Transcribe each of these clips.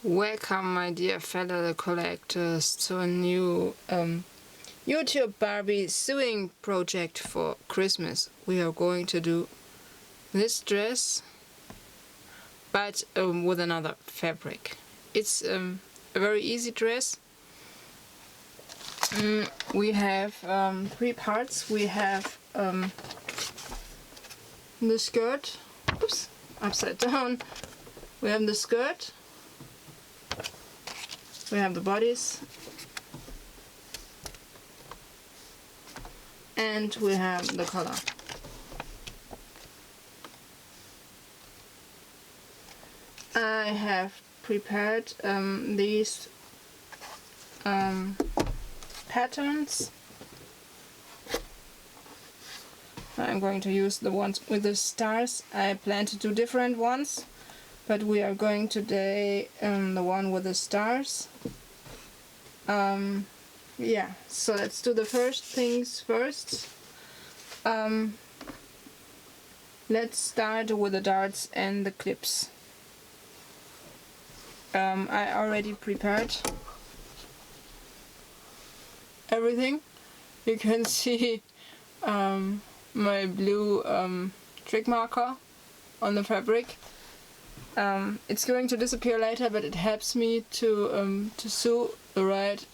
Welcome, my dear fellow collectors, to a new YouTube Barbie sewing project for Christmas. We are going to do this dress, but with another fabric. It's a very easy dress. We have three parts. We have the skirt. Oops, upside down. We have the skirt. We have the bodies, and we have the collar. I have prepared these patterns. I'm going to use the ones with the stars. I plan to do different ones, but we are going today the one with the stars. Yeah, so let's do the first things first. Let's start with the darts and the clips. I already prepared everything. You can see my blue trick marker on the fabric. It's going to disappear later, but it helps me to sew the right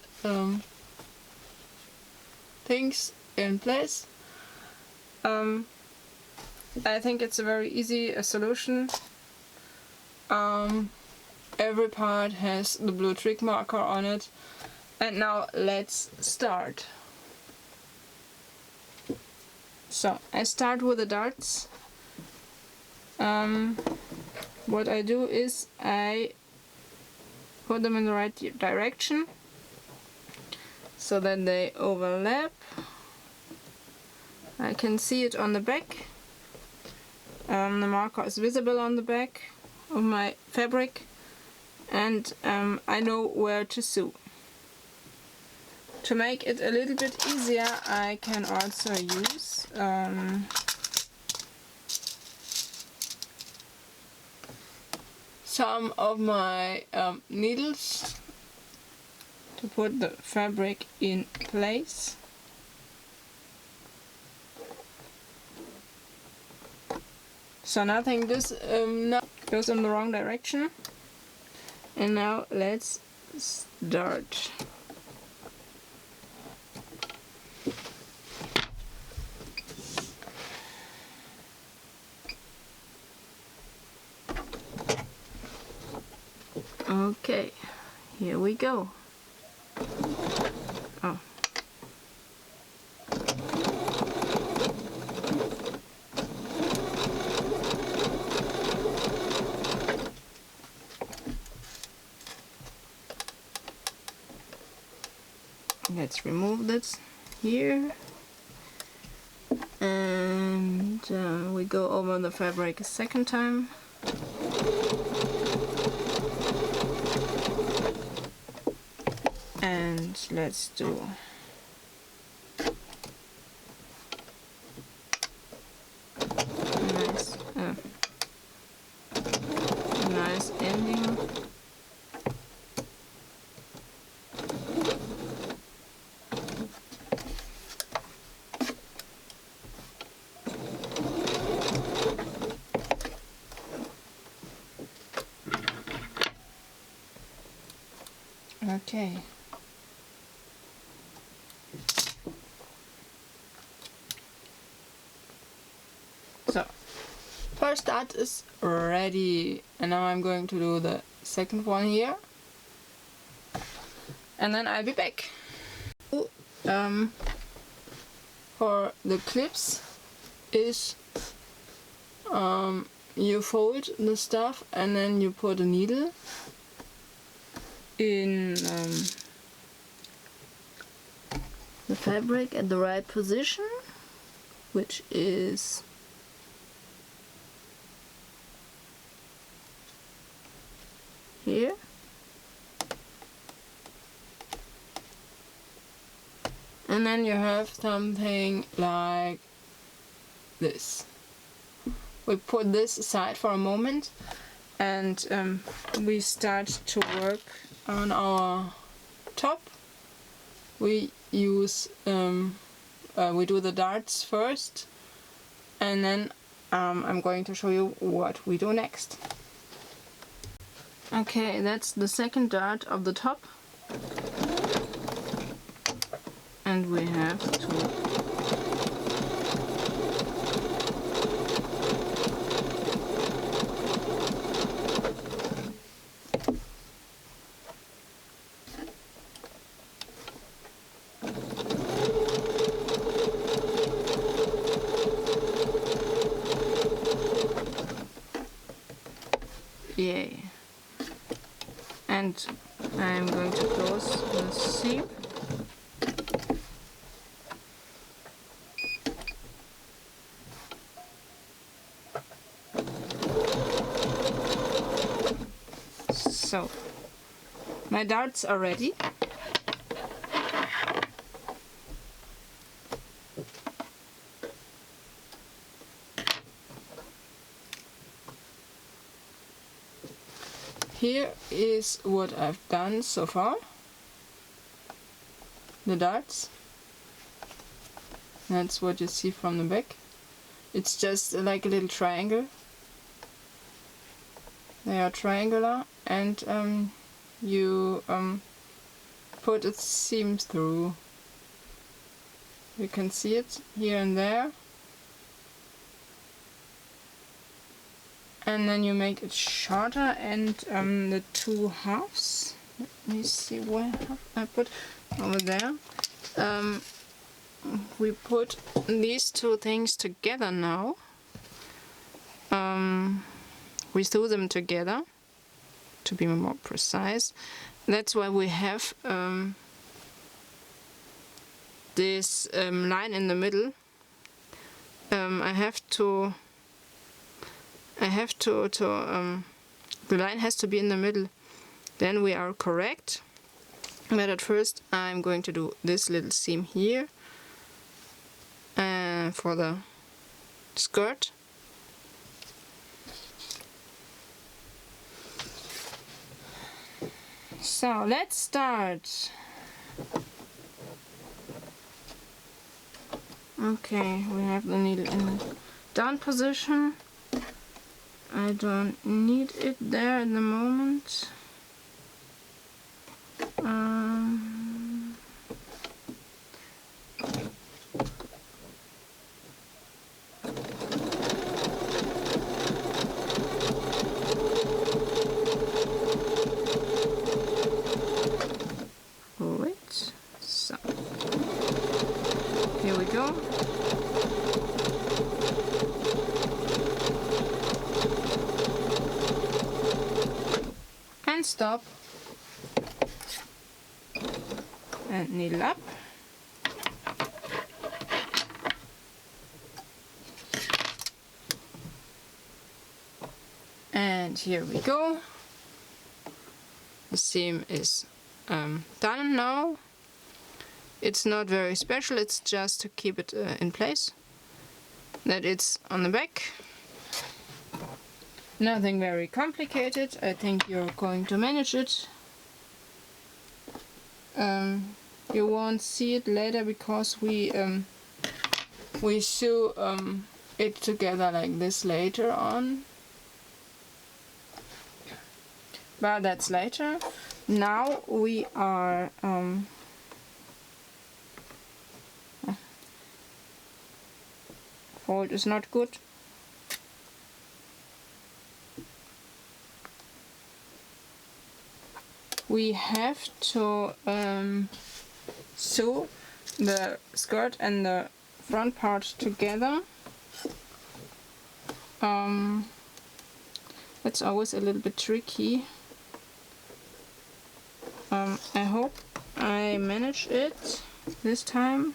things in place. I think it's a very easy solution. Every part has the blue trick marker on it, and now let's start. So I start with the darts. What I do is I put them in the right direction so that they overlap. I can see it on the back. The marker is visible on the back of my fabric, and I know where to sew. To make it a little bit easier, I can also use some of my needles to put the fabric in place. So nothing goes in the wrong direction. And now let's start. Okay, here we go. Oh. Let's remove this here. And we go over the fabric a second time. And let's do a nice ending. Okay. So, first dart is ready, and now I'm going to do the second one here, and then I'll be back. For the clips is you fold the stuff and then you put a needle in the fabric at the right position, which is here. And then you have something like this. We put this aside for a moment, and we start to work on our top. We use we do the darts first, and then I'm going to show you what we do next. Okay, that's the second dart of the top, and we have to yay. And I'm going to close the seam. So, my darts are ready. Here is what I've done so far. The darts. That's what you see from the back. It's just like a little triangle. They are triangular, and you put a seam through. You can see it here and there. And then you make it shorter, and the two halves, let me see where I put, over there. We put these two things together now. We sew them together, to be more precise. That's why we have this line in the middle. The line has to be in the middle, then we are correct. But at first I'm going to do this little seam here for the skirt. So let's start. Okay, we have the needle in the down position. I don't need it there at the moment. Wait, so here we go. And stop. And needle up. And here we go. The seam is done now. It's not very special, it's just to keep it in place, that it's on the back. Nothing very complicated. I think you're going to manage it. You won't see it later because we sew it together like this later on. But that's later. Now we are fold is not good. We have to sew the skirt and the front part together. That's always a little bit tricky. I hope I manage it this time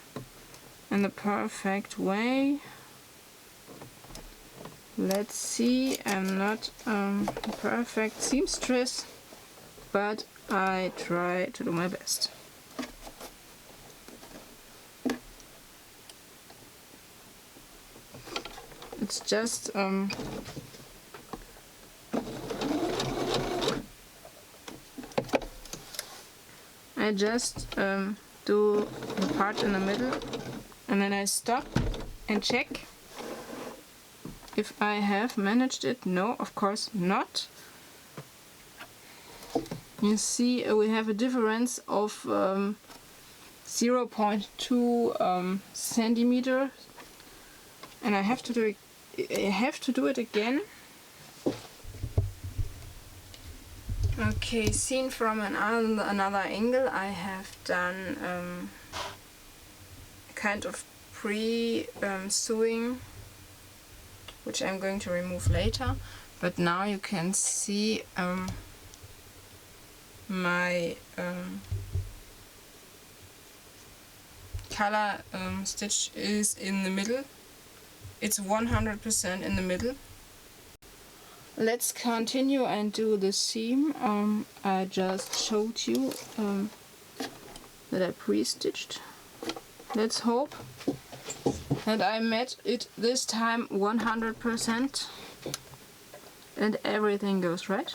in the perfect way. Let's see, I'm not a perfect seamstress, but I try to do my best. It's just I just do the part in the middle and then I stop and check if I have managed it. No, of course not. You see we have a difference of 0.2 centimeter, and I have to do it again. Okay, seen from another angle, I have done kind of pre-sewing, which I'm going to remove later. But now you can see my color stitch is in the middle. It's 100% in the middle. Let's continue and do the seam. I just showed you that I pre-stitched. Let's hope that I met it this time 100% and everything goes right.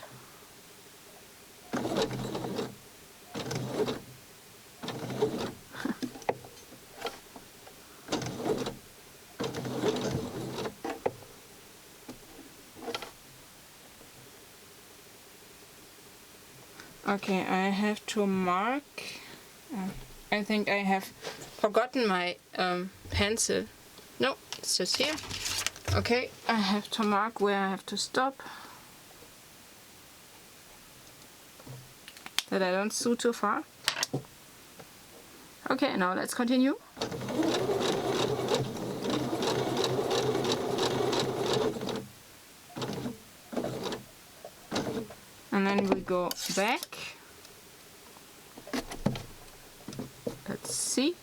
Okay, I have to mark. I think I have forgotten my pencil. No, it's just here. Okay, I have to mark where I have to stop, that I don't sew too far. Okay, now let's continue. And then we go back. Let's see.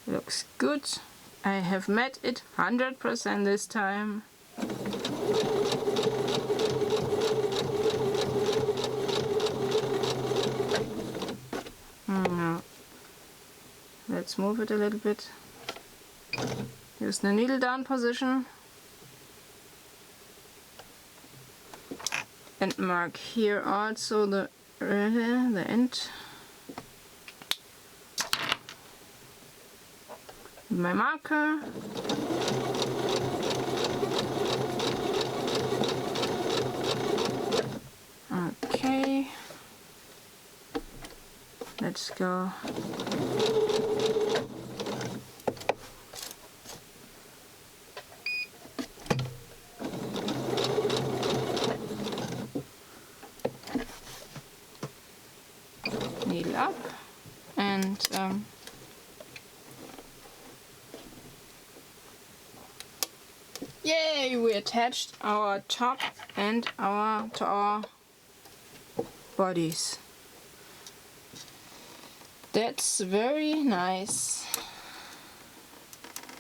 Looks good. I have met it 100% this time. Now, let's move it a little bit. Use the needle down position. And mark here also the end. My marker. Okay. Let's go. Needle up and yay! We attached our top and to our bodies. That's very nice.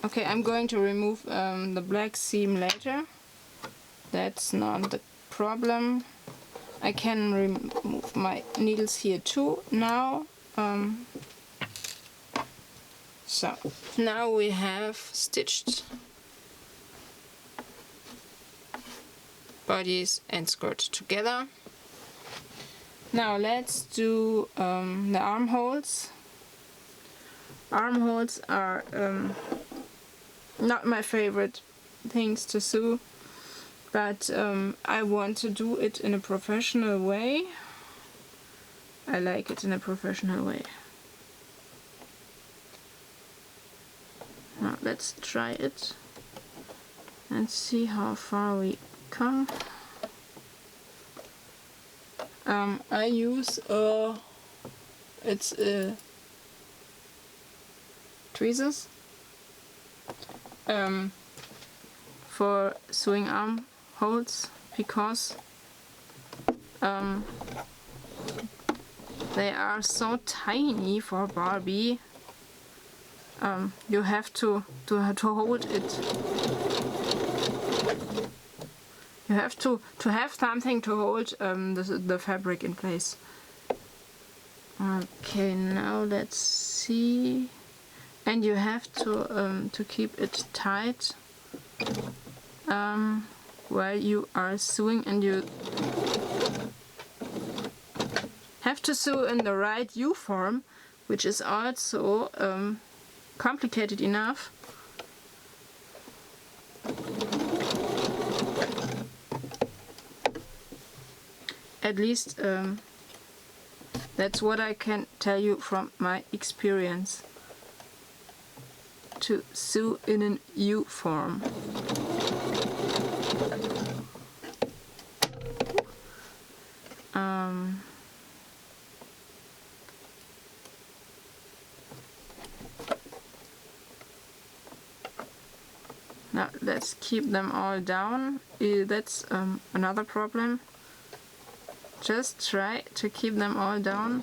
Okay, I'm going to remove the black seam later. That's not the problem. I can remove my needles here too now. So now we have stitched bodies and skirt together. Now let's do the armholes. Armholes are not my favorite things to sew, but I want to do it in a professional way. I like it in a professional way. Now let's try it and see how far we come. I use it's tweezers for sewing armholes because they are so tiny for Barbie. You have to hold it. You have to have something to hold the fabric in place. Okay, now let's see. And you have to keep it tight while you are sewing, and you have to sew in the right U form, which is also complicated enough. At least that's what I can tell you from my experience. To sew in an U form. Now let's keep them all down. That's another problem. Just try to keep them all down.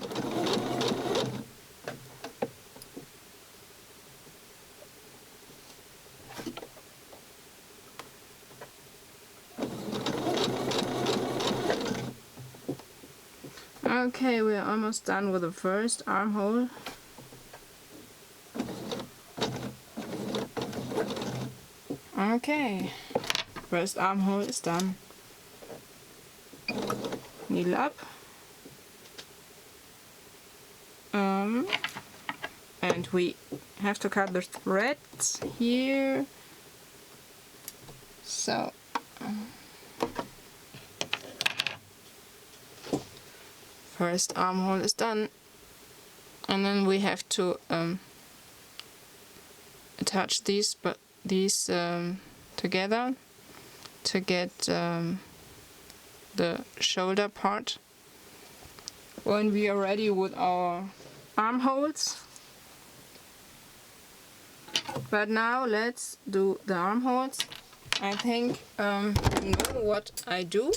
Okay, we're almost done with the first armhole. Okay, first armhole is done. Needle up. And we have to cut the threads here. So first armhole is done, and then we have to attach these together to get the shoulder part. When we are ready with our armholes. But now let's do the armholes. I think you know what I do.